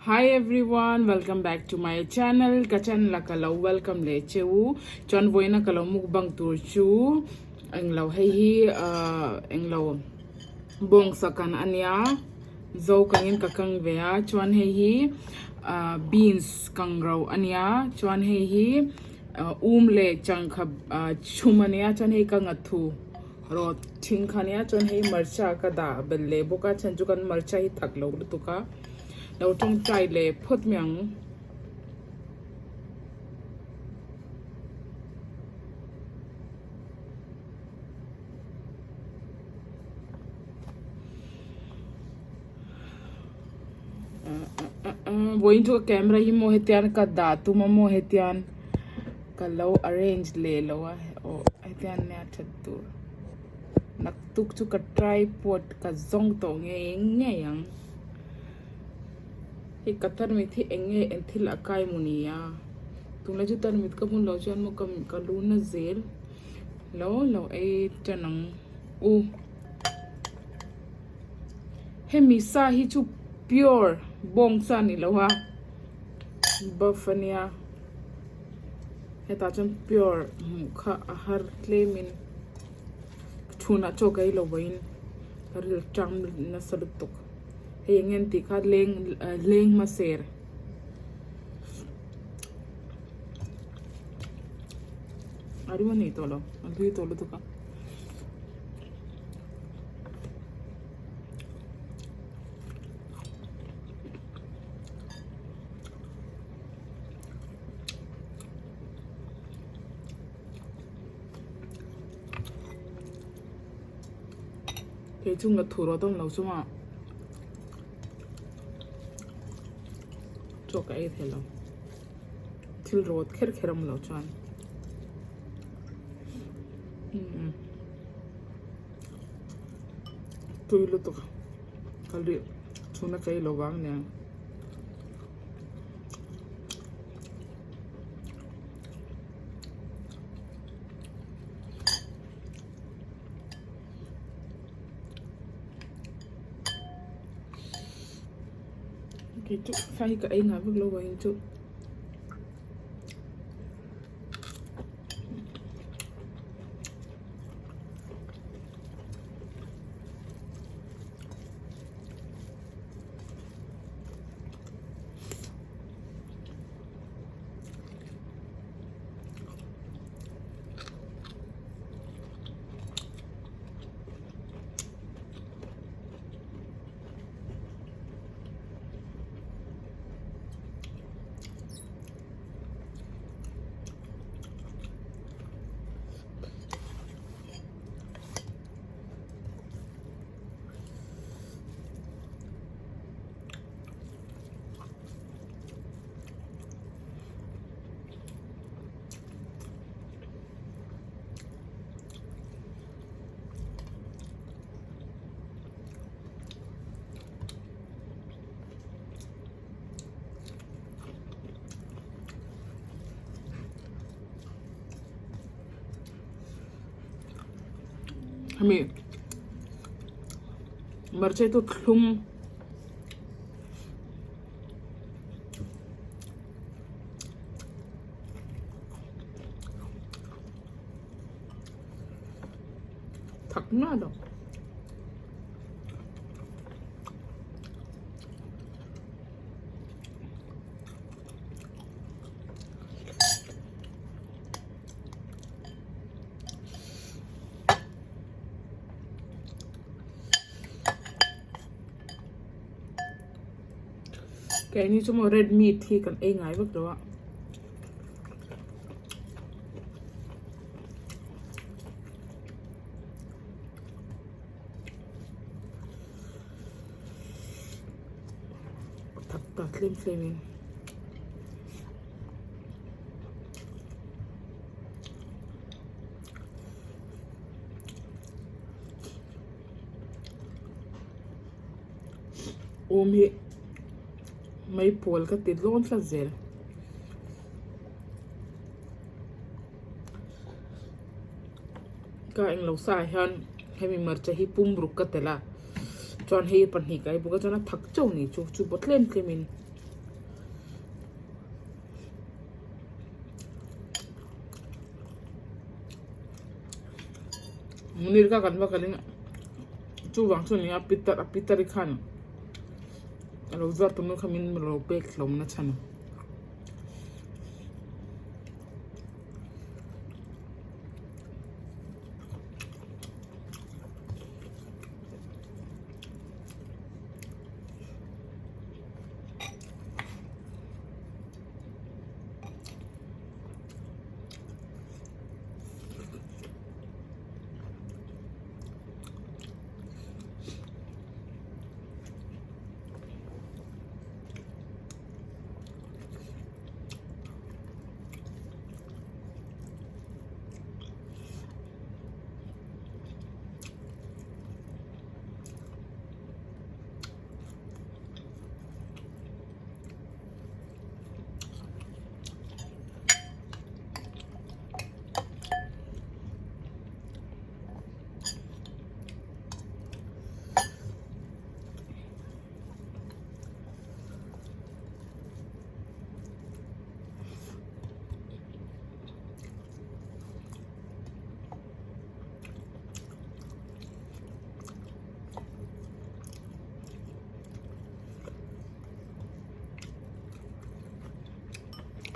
Hi everyone, welcome back to my channel. Ka channel la kalau welcome le chewu. Chon voina kalau mukbang tur chu. Ang lau hi ang lau bong sakan ania. Zo kangin kakang vea. Chuan hi beans kang raw ania. Chuan hi le chang khab chumania chuan hi kang athu. Ro thing khania chuan hi marcha ka da belle boka chanju kan marcha hi thak lo tuka. Đâu trong trai lệ phốt miệng going to a camera hi mo hetian ka da tu mo hetian ka lo arrange le lo o hetian ne that tu nak tuk chu ka tripod ka zong to nge yang hi katar mi thi enge enthil akai munia tungla ju tar mit ka mun lo chan mo kam ka lu na zel lo e tanang u he mi sa hi chu pure bong sa ni lo ha buffania he ta chan pure kha ahar klemin thuna chokai lo wain ril cham na salut tok he ngen ti kha leng ma ser ari mani tolo alui tolo to ka ke chung la thuro dom lo chuma chok ai thelo thil rot kheram lo chan tuilo to kalri chuna kai lo wang ne cái chút phay cả anh hả lâu rồi chút hami marche to thlum thak na do cái này chúng red meat thì cần ai ngái bước đó thật lên flame ôm hi mấy pol ka ti lon tla zel ka eng lo sa han hemi marcha hi pum bruk ka tela chon hi pan hi kai buka chona thak chau ni chu chu botlen klemin Munir ka kan ba kaling chu wang chu ni apitar ikhan alo zat tunu khamin ro pek lom na chana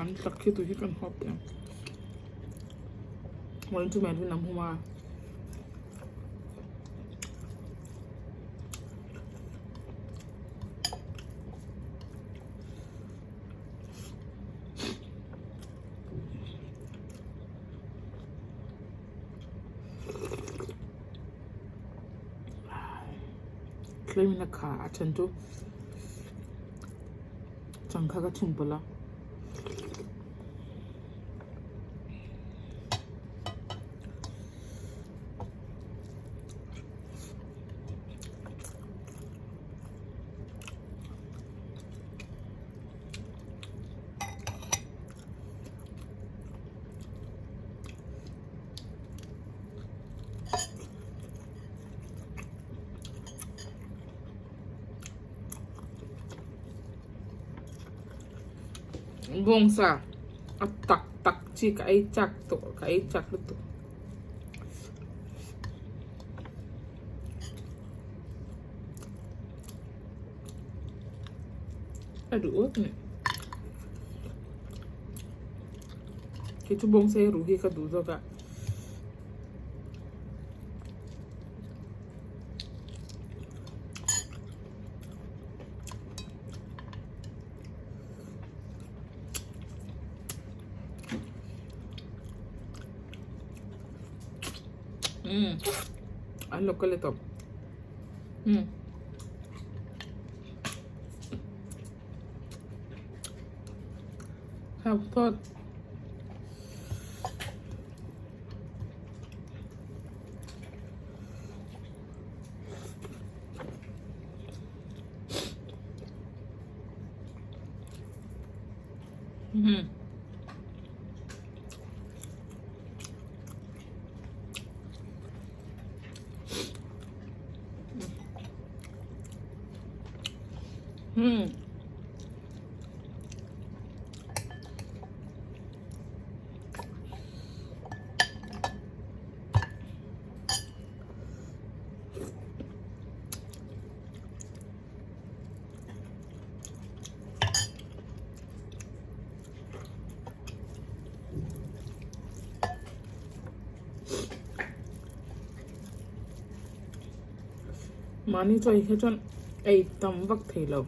an takhi tu hi kan hop ya mon tu men nam huma claim na kha achan tu changkha ka chumpala bông sa tak chi cái chak tu aduh ni kita bông sa ruhi ka duzo ka Ano ka lito? Have thought. Mani cho cái chọn ấy tầm vắc thể lâu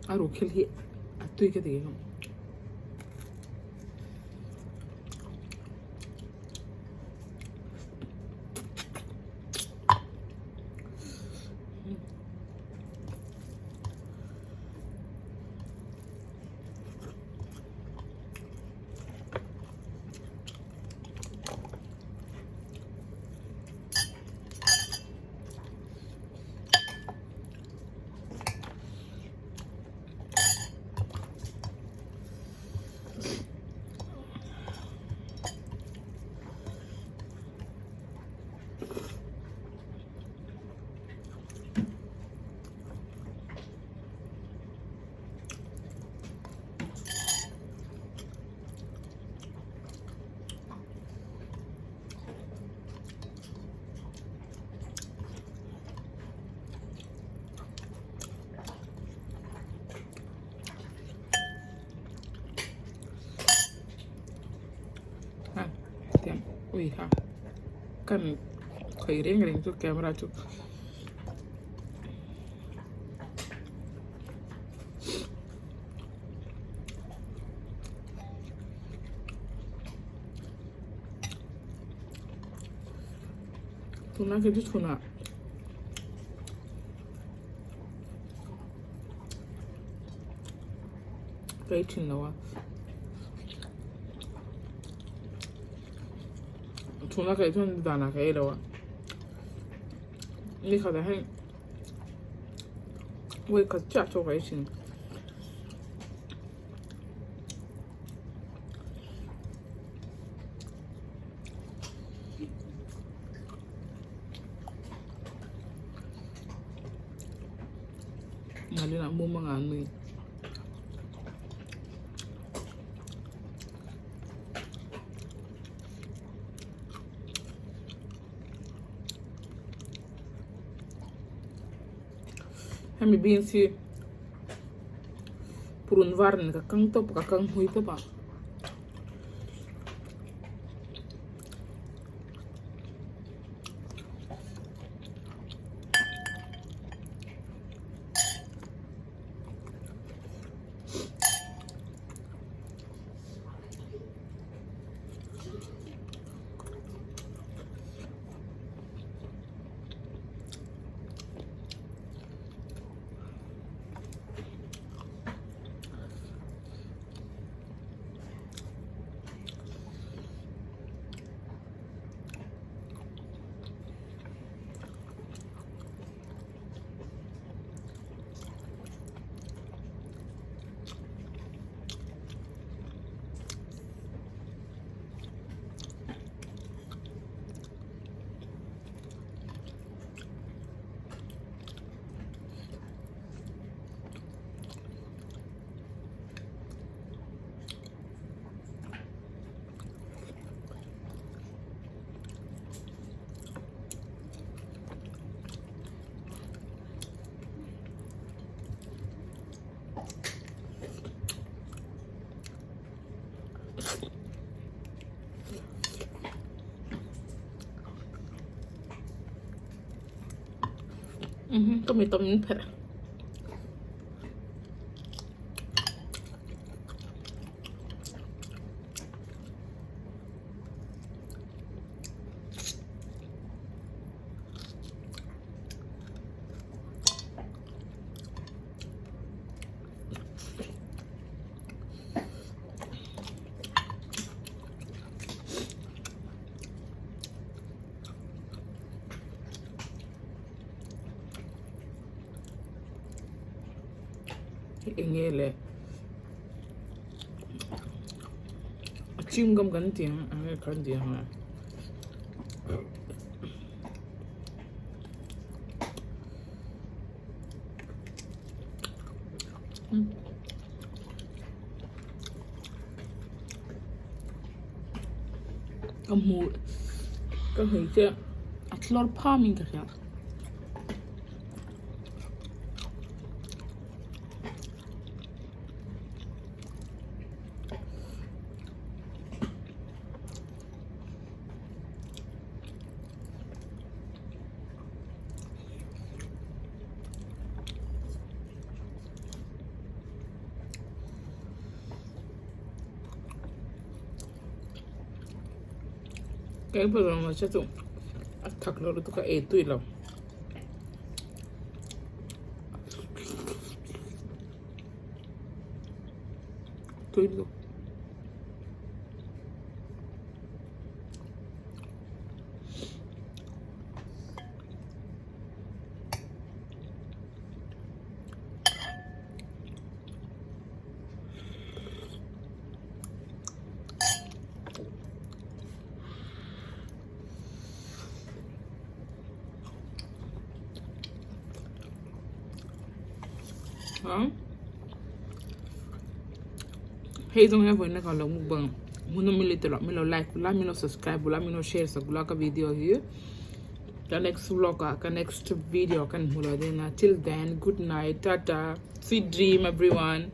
Aro khel hi atui ke de no tem ui ha kan khơi ring tu camera tu tuna ke tu tuna cái chuyện đâu à tuna cái chuyện đàn cái đâu à你可能很我可假做个chuyện ngali na mo mga ano eh hami bin si purun varne ka kang to ka kang hui to paก็มีต้มนิดเผ็ดอย่างเงี้ยเลยชิมกันเตียงอะไรกันเตียงอ่ะก็หมูก็เห็นจะอัดลอดผ้ามิงกันค่ะcái bữa mà chắc cũng thật là tôi cái tùy lòng tùy luôn đó hey dong ya voina kalau mukbang muna milite lo milo like la milo subscribe la milo share sa gula ka video here the next vlog ka next video kan hula dena till then good night tata sweet dream everyone